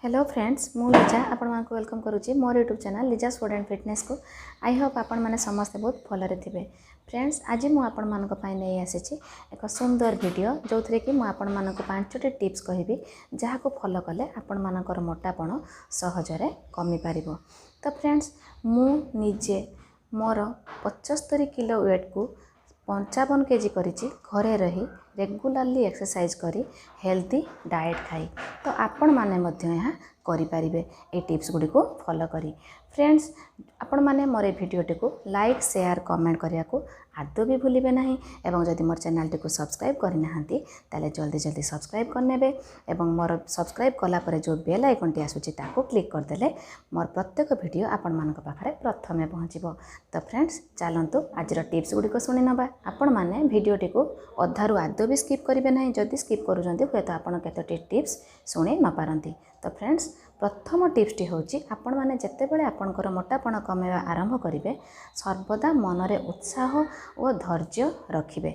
Hello friends मु लिजा आपण मानक वेलकम करुच्ची मोर YouTube channel Liza's food and fitness को आई होप आपण मैंने समस्ते बहुत भलरे थे। फ्रेंड्स आज मुझे आपण मानक नहीं आसी एक सुंदर वीडियो जो थी कि मुझे मानक 5टी टिप्स कहबी जहाँ को फॉलो कले आपण मानकर मोटापण सहजरे कमी पार। तो फ्रेंड्स मु निजे मोर 75 किलो वेट को 55 केजी करिछि घरे रही रेगुलारली एक्सरसाइज करी हेल्थी डाएट खाई। तो आपण माने मध्य यहाँ करि पारिबे ए टिप्स गुडी को फॉलो करी। फ्रेंड्स आपण माने मोर वीडियोटी को लाइक शेयर कमेंट करिया को आदौ भी भूलिबे नहीं एवं जदि मोर चैनल टी को सब्सक्राइब करि नाहंती ताले जल्दी जल्दी सब्सक्राइब करनेबे एवं मोर सब्सक्राइब कला परे जो बेल आइकन टी आसुची ताको क्लिक कर देले मोर प्रत्येक वीडियो आपण मानक पाखरे प्रथमे पहुँचबो। तो फ्रेंड्स चलंतु आजर टिप्स गुडी को सुनि नबा। आपण माने वीडियोटी को अधारु आदौ भी स्किप करिवे नहीं, जदि स्किप करूजंती हुए तो आपण केतोटी टिप्स सुनि न पारंती। तो फ्रेंड्स प्रथम टिप्सटी होची आपण माने जत्ते बेले आपणकर मोटापण कमेवा आरंभ करिवे सर्वदा मनरे उत्साह और धैर्य रखिबे।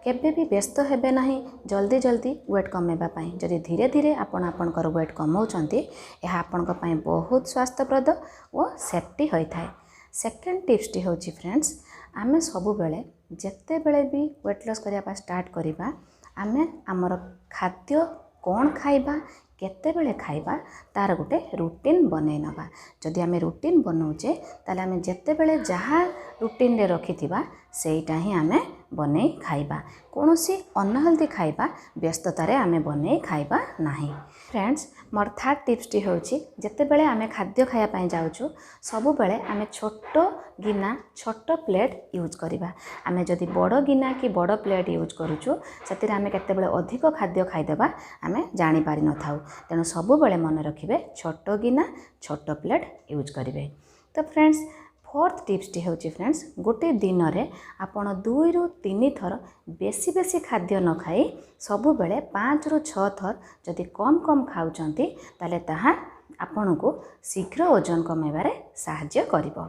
केबे भी व्यस्त हेबे नहीं जल्दी जल्दी वेट कमेवा पई। जदि धीरे धीरे आपण आपणकर वेट कमाउछंती एहा आपणक पई बहुत स्वास्थ्यप्रद और सेफ्टी होई थाए। सेकेंड टिप्सटी होची फ्रेंड्स आमे सबु बेले जत्ते बेले भी वेट लॉस करिया स्टार्ट करिबा आमे हमर खाद्य कौन खाइबा केते बेले खाइबा तार गोटे रूटीन बनै नबा। जदि आमे रूटीन बनाउचे ताले आमे जत्ते बेले जहाँ रूटीन रे रखिथिबा सेइटा ही आमे बनै खाइबा। कोनोसी अनहेल्दी खाइबा व्यस्ततारे आमे बनै खाइबा नाही। फ्रेंड्स मोर थर्ड टिप्सटी होची जत्ते बेले आमे खाद्य खाया पई जाउछु सबु बेले आमे छोटो गिना छोटो प्लेट यूज करिबा। आमे जदि बड़ गिना कि बड़ प्लेट यूज करूछु सेतिरे आमे केते बेले अधिक खाद्य खाइदेबा आमे जानि पारि न थाउ। तेणु सबु बेले मन रखिबे छोटो गिना छोटो प्लेट यूज करिवे। तो फ्रेंड्स फोर्थ टिप्सटी होची फ्रेंड्स गोटे दिन रे आपण 2 रु 3 थर बेसी बेसी खाद्य न खाई सबु बेले 5 रु 6 थर जदि कम कम खाउचंती ताले ताहा आपण को शीघ्र ओजन कमेबारे सहाय्य करिवो।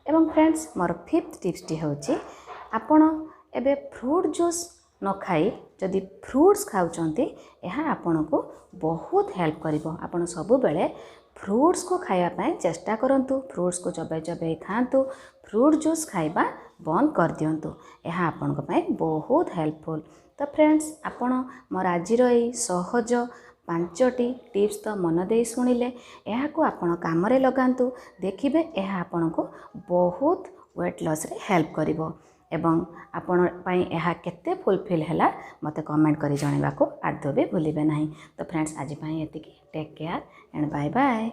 एवं फ्रेंड्स मोर फिफ्थ टिप्सटी होची आपण एबे फ्रूट जूस न खाई जदि फ्रूट्स खाउचंती एहा आपण को बहुत हेल्प करिवो। आपण सबु बेले फ्रूट्स को खाया पाए चेष्टा करंतु, फ्रूट्स को चबे चबे खातु, फ्रूट जूस खाइबा बंद कर दियंतु, एहा आपण को पाए बहुत हेल्पफुल। तो फ्रेंड्स आपण मोर आजिर एई सहज 5टी टिप्स तो मन दे सुनिले एहा को आपण काम रे लगांतु देखिबे एहा आपण को बहुत वेट लॉस रे हेल्प करिवो एवं आपण पाई एहा केते फुलफिल हैला मते कमेंट करी जणेबा को आदौ भी भूलिबे नहीं। तो फ्रेंड्स आज पाई एतिकी take care and bye bye.